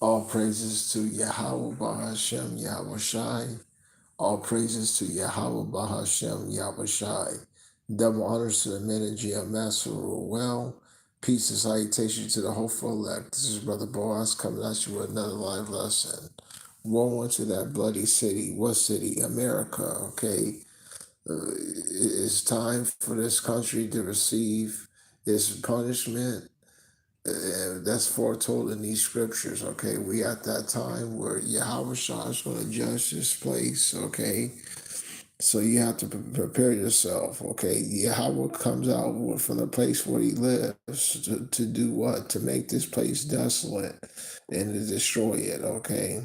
All praises to Yahweh Bahashem Yahweh Shai. All praises to Yahweh Bahashem Yahweh Shai. Double honors to the men of GM Master rule well. Peace and salutation to the hopeful elect. This is Brother Boaz coming at you with another live lesson. Woe unto that bloody city. What city? America, okay? It's time for this country to receive its punishment. That's foretold in these scriptures, okay? We at that time where Yahweh Shah is going to judge this place, okay? So you have to prepare yourself, okay? Yahweh comes out from the place where he lives to do what? To make this place desolate and to destroy it, okay?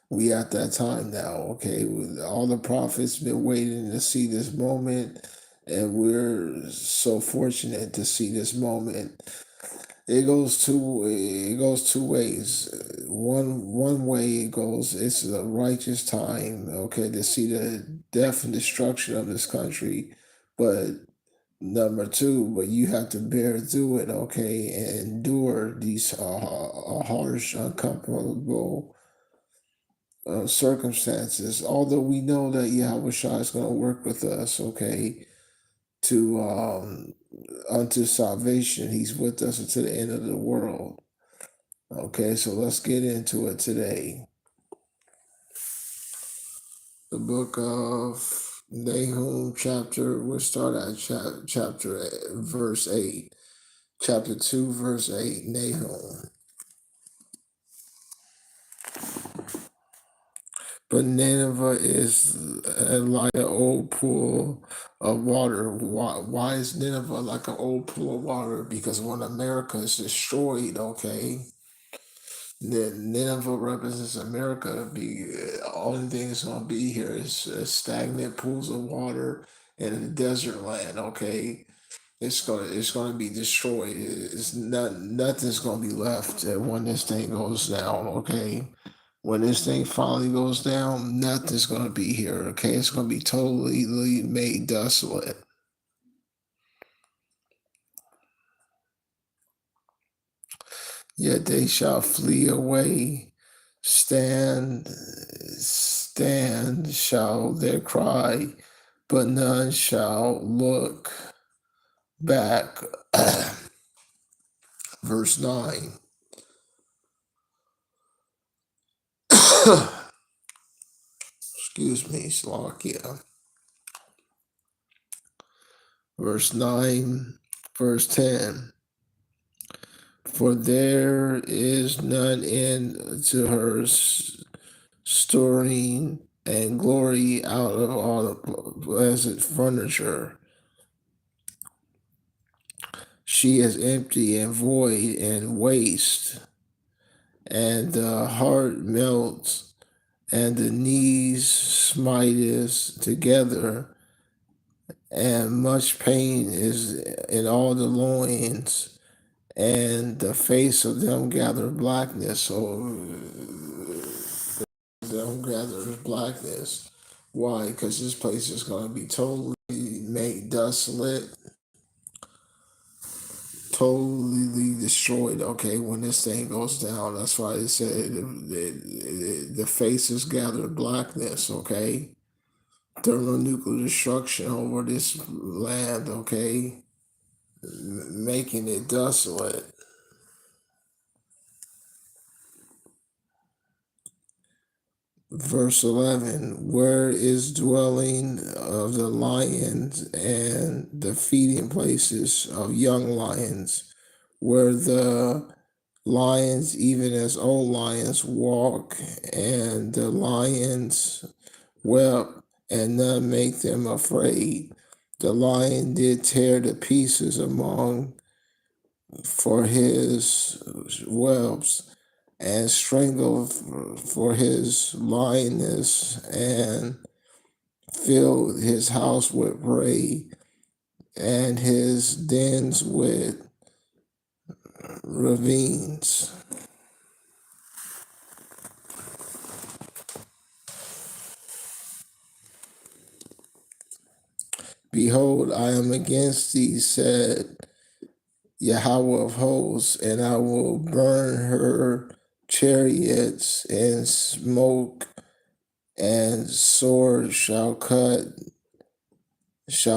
We at that time now, okay? All the prophets been waiting to see this moment, and we're so fortunate to see this moment. It goes two ways. One way it goes, it's a righteous time, okay, to see the death and destruction of this country. But number two, but you have to bear through it, okay, and endure these harsh, uncomfortable circumstances. Although we know that Yahweh Shai is going to work with us, okay, to unto salvation. He's with us until the end of the world. Okay, so let's get into it today. The book of Nahum, we'll start at chapter verse 8. Chapter 2, verse 8, Nahum. But Nineveh is like an old pool of water. Why is Nineveh like an old pool of water? Because when America is destroyed, okay, Nineveh represents America. Only thing that's gonna be here is stagnant pools of water in a desert land. Okay, it's gonna be destroyed. It's nothing's gonna be left when this thing goes down. Okay, when this thing finally goes down, nothing's gonna be here. Okay, it's gonna be totally made desolate. Yet they shall flee away. Stand shall their cry, but none shall look back. Verse 9. Excuse me, Slovakia. Verse 9, verse 10. For there is none end to her storing and glory out of all the pleasant furniture. She is empty and void and waste, and the heart melts, and the knees smiteth together, and much pain is in all the loins, and the face of them gather blackness. So them gather blackness. Why? Because this place is going to be totally made desolate, totally destroyed. Okay, when this thing goes down, that's why they said the faces gather blackness. Okay, thermonuclear destruction over this land. Okay, making it desolate. Verse 11, where is dwelling of the lions and the feeding places of young lions, where the lions, even as old lions, walk, and the lions wept, and none make them afraid. The lion did tear to pieces among for his whelps, and strangled for his lioness, and filled his house with prey, and his dens with ravines. Behold, I am against thee, said Yahweh of hosts, and I will burn her chariots in smoke, and sword shall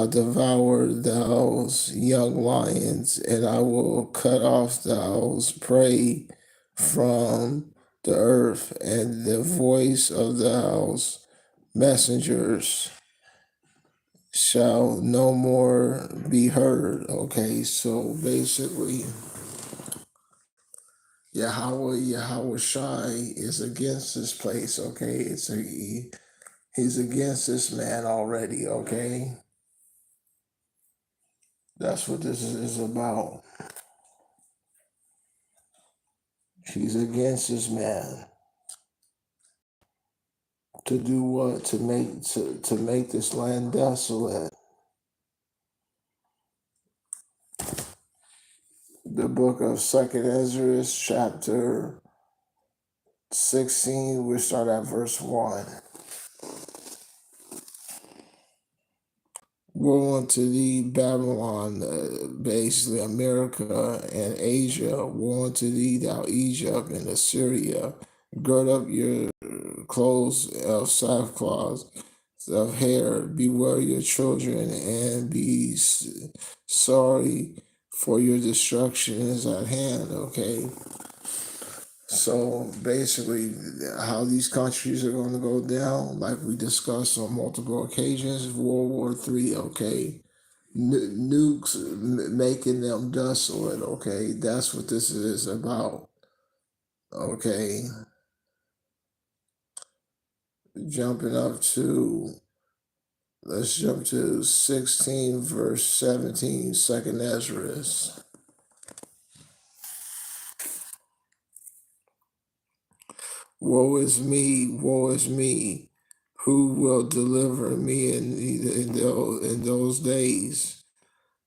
devour those young lions, and I will cut off those prey from the earth, and the voice of those messengers shall no more be heard. Okay, so basically, Yahweh Shai is against this place. Okay, he's against this man already. Okay, that's what this is about. He's against this man to do what? To make this land desolate. The book of Second Ezra, chapter 16, we start at verse 1. Woe unto thee, Babylon, basically America and Asia. Woe unto thee, thou Egypt and Assyria. Gird up your clothes of sackcloth, of hair. Beware your children, and be sorry, for your destruction is at hand. Okay. So basically, how these countries are going to go down, like we discussed on multiple occasions, World War III, okay? Nukes making them desolate, okay? That's what this is about, okay? Let's jump to 16, verse 17, second Ezra. Woe is me, who will deliver me in those days?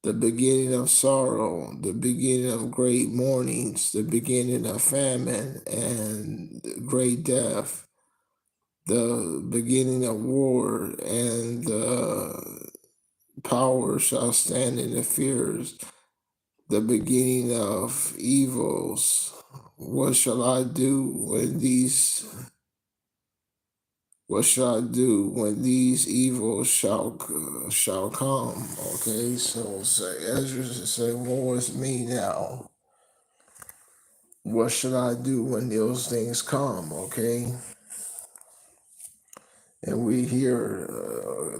The beginning of sorrow, the beginning of great mournings, the beginning of famine and great death, the beginning of war, and the power shall stand in the fears, the beginning of evils. What shall I do when these evils shall come? Okay, so Ezra say, "Woe is me now. What should I do when those things come?" Okay, and we hear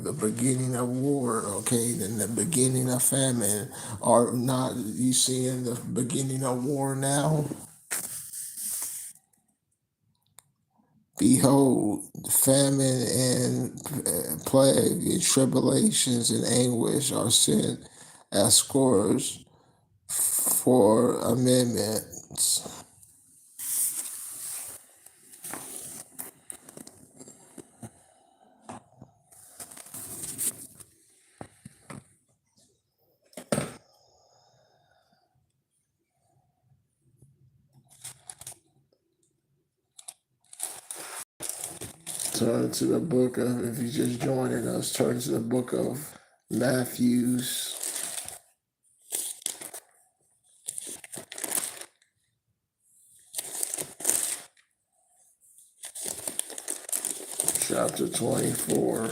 the beginning of war. Okay, then the beginning of famine. Are not you seeing the beginning of war now? Behold, famine and plague and tribulations and anguish are sent as scores for amendments. Turn to the book of, if you just joining us, turn to the book of Matthews, chapter 24.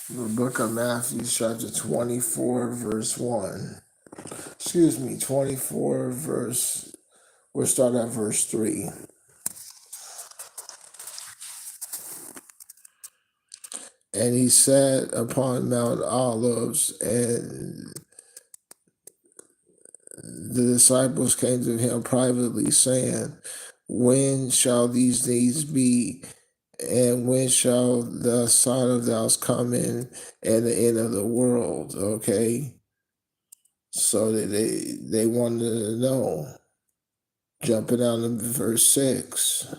The book of Matthew, chapter 24, verse 1. 24 verse, we'll start at verse 3. And he sat upon Mount Olives, and the disciples came to him privately, saying, When shall these things be? And when shall the Son of Thou come in and the end of the world? Okay. So they wanted to know. Jumping down to verse 6.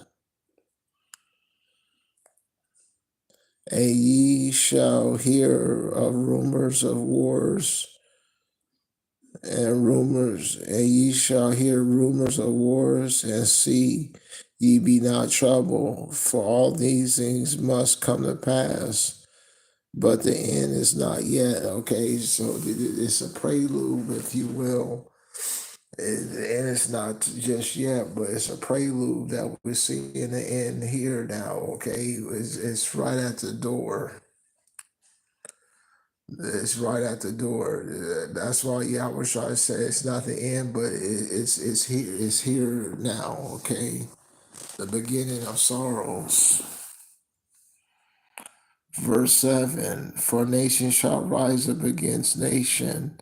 And ye shall hear of rumors of wars and ye shall hear rumors of wars, and see, Ye be not troubled, for all these things must come to pass, but the end is not yet. Okay, so it's a prelude, if you will. And it's not just yet, but it's a prelude that we're seeing the end here now. Okay, it's right at the door. It's right at the door. That's why Yahweh Shai said it's not the end, but it's here. It's here now. Okay, the beginning of sorrows. Verse 7: For nation shall rise up against nation,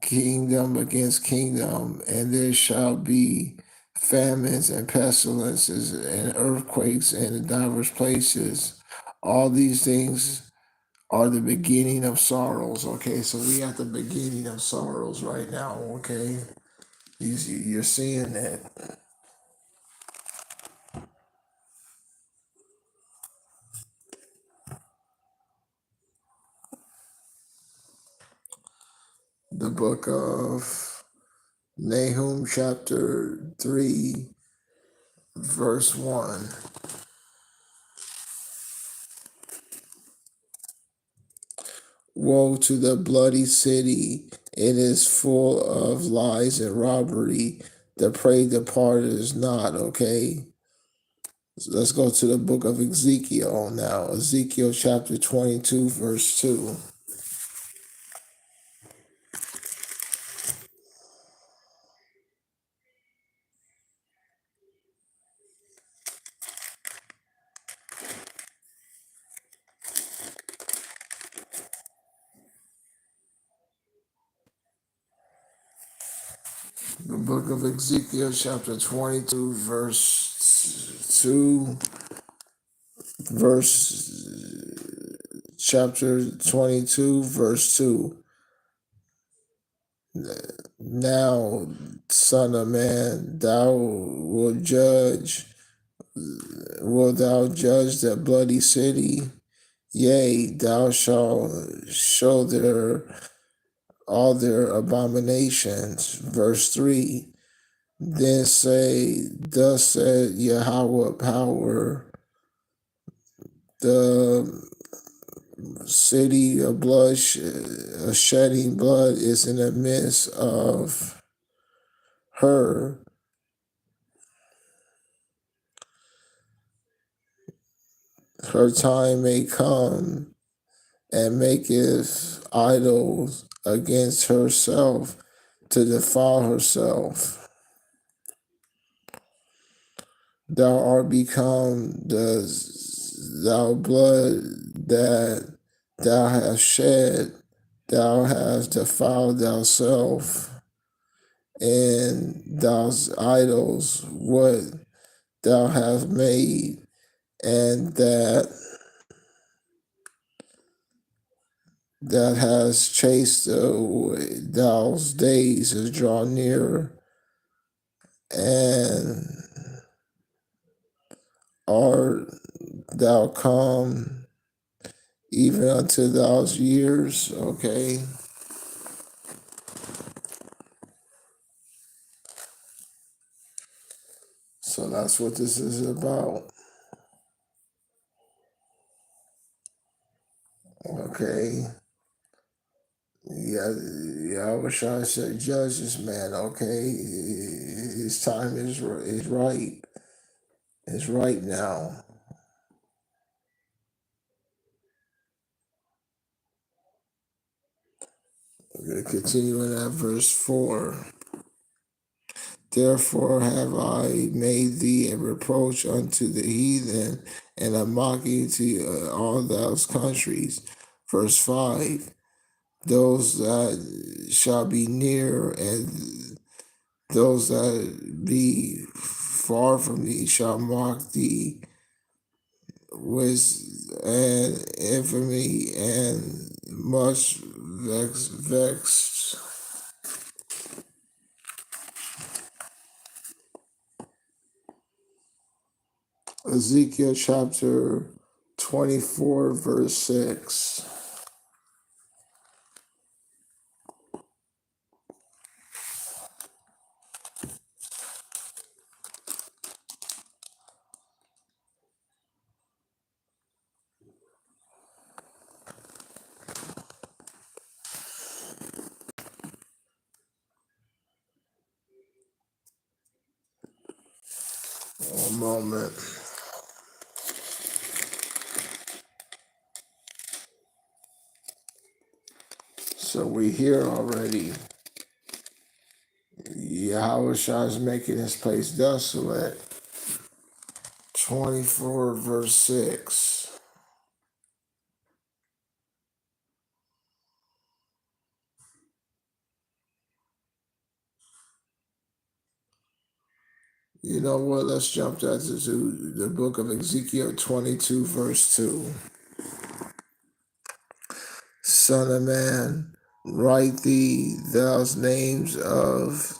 kingdom against kingdom, and there shall be famines and pestilences and earthquakes in divers places. All these things are the beginning of sorrows. Okay, so we at the beginning of sorrows right now. Okay, you're seeing that. The book of Nahum, chapter 3, verse 1. Woe to the bloody city! It is full of lies and robbery. The prey departed is not. Okay. So let's go to the book of Ezekiel now. Ezekiel chapter 22, verse 2. The book of Ezekiel chapter 22, verse 2. Chapter 22, verse 2. Now, son of man, wilt thou judge the bloody city? Yea, thou shalt show all their abominations. Verse 3. Then say, thus said Yahweh power, the city of blood, shedding blood is in the midst of her. Her time may come, and maketh idols against herself to defile herself. Thou art become thou blood that thou hast shed, thou hast defiled thyself, and those idols what thou hast made, and that has chased away those days is draw near, and art thou come even unto those years. Okay, so that's what this is about. Okay, yeah, I wish I said judge this man. Okay, his time is right. It's right now. We're going to continue in that verse 4. Therefore have I made thee a reproach unto the heathen, and a mocking to all those countries. Verse 5. Those that shall be near and those that be far from thee shall mock thee with an infamy and much vexed. Ezekiel chapter 24, verse 6. One moment. So we hear already Yahweh is making his place desolate. 24 verse 6. You know what? Let's jump to the book of Ezekiel 22 verse 2. Son of man, write thee those names of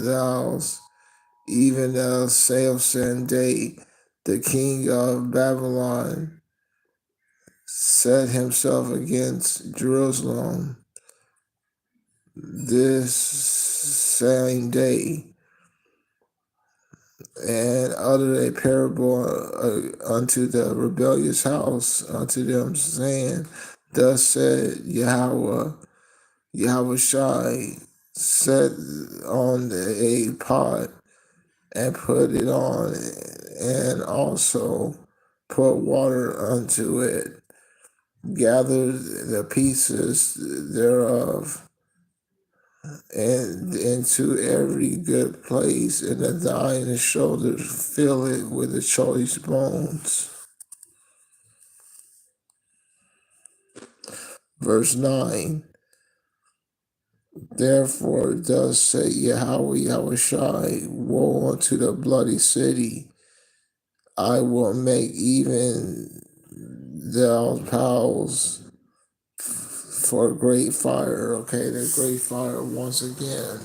thous, even as Samson day, the king of Babylon, set himself against Jerusalem this same day, and uttered a parable unto the rebellious house, unto them, saying, Thus said Yahweh Shai, set on a pot and put it on, and also put water unto it, gather the pieces thereof, and into every good place, and the thigh and the shoulders, fill it with the choice bones. Verse 9. Therefore, thus say Yahweh Yahushai, woe unto the bloody city! I will make even thou pals for a great fire. Okay, the great fire once again.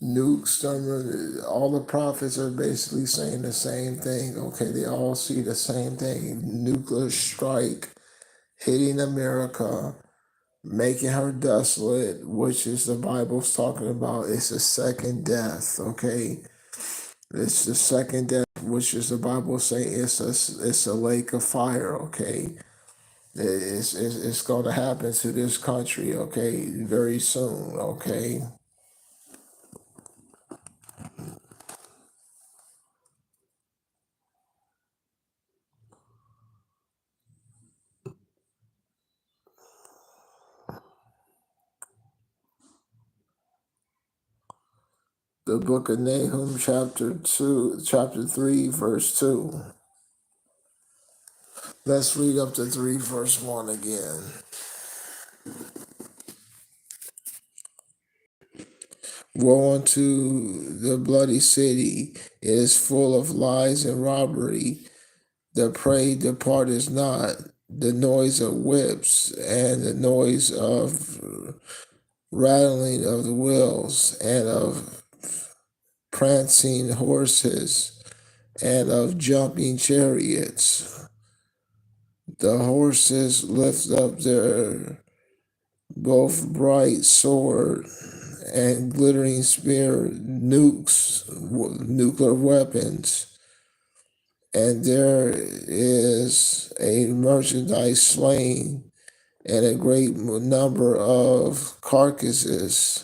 Nukes. All the prophets are basically saying the same thing. Okay, they all see the same thing. Nuclear strike hitting America, making her desolate, which is the Bible's talking about. It's a second death. Okay, it's the second death, which is the Bible saying it's a lake of fire. Okay, it's going to happen to this country. Okay, very soon. Okay. The book of Nahum, chapter 3, verse 2. Let's read up to 3, verse 1 again. Woe unto the bloody city! It is full of lies and robbery. The prey departeth not, the noise of whips, and the noise of rattling of the wheels, and of prancing horses, and of jumping chariots. The horses lift up their both bright sword and glittering spear, nuclear weapons, and there is a merchandise slain, and a great number of carcasses,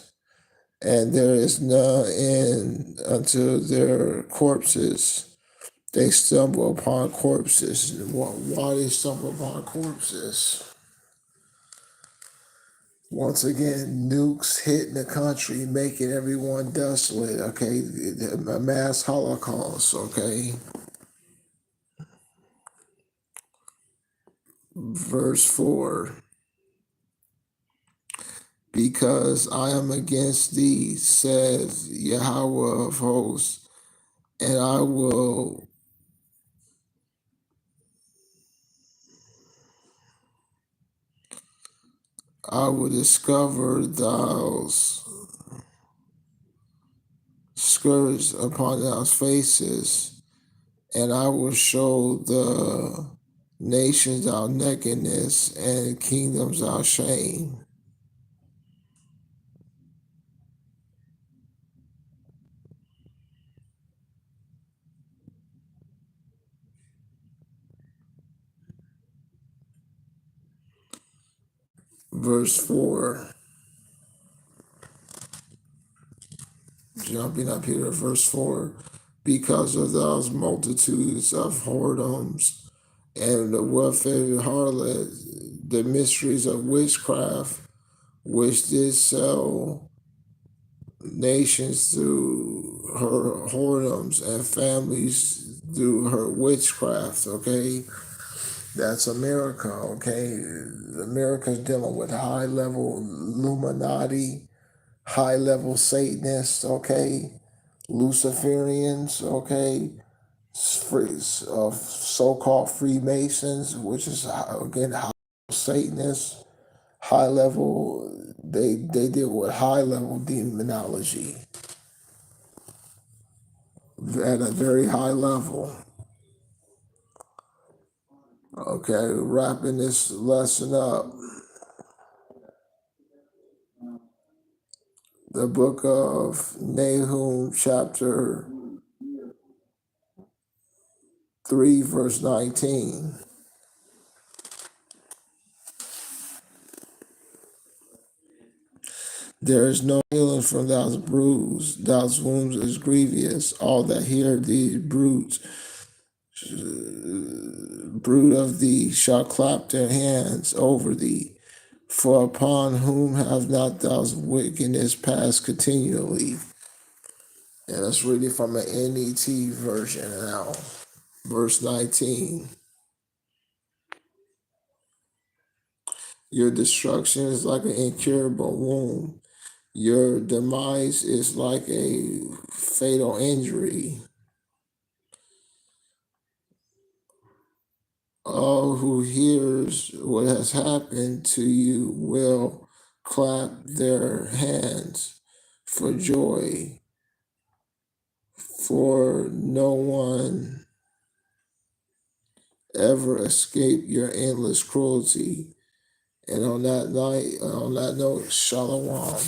and there is none end unto their corpses. They stumble upon corpses. Why they stumble upon corpses? Once again, nukes hitting the country, making everyone desolate. Okay, a mass holocaust. Okay, verse 4. Because I am against thee, says Yahweh of hosts, and I will discover thou's scourge upon thou's faces, and I will show the nations our nakedness, and kingdoms our shame. Verse 4. jumping up here to verse 4, because of those multitudes of whoredoms and the welfare of harlot, the mysteries of witchcraft, which did sell nations through her whoredoms and families through her witchcraft. Okay, that's America. Okay, America's dealing with high level Illuminati, high level Satanists. Okay, Luciferians. Okay, so-called Freemasons, which is again high Satanists, high level. They deal with high level demonology at a very high level. Okay, wrapping this lesson up, the book of Nahum, chapter 3, verse 19. There is no healing from thou bruise, thou wounds is grievous. All that hear these brutes, brood of thee, shall clap their hands over thee. For upon whom have not thou wickedness passed continually? And let's read it from an NET version now. Verse 19. Your destruction is like an incurable wound. Your demise is like a fatal injury. All who hears what has happened to you will clap their hands for joy, for no one ever escaped your endless cruelty. And on that note, shalom.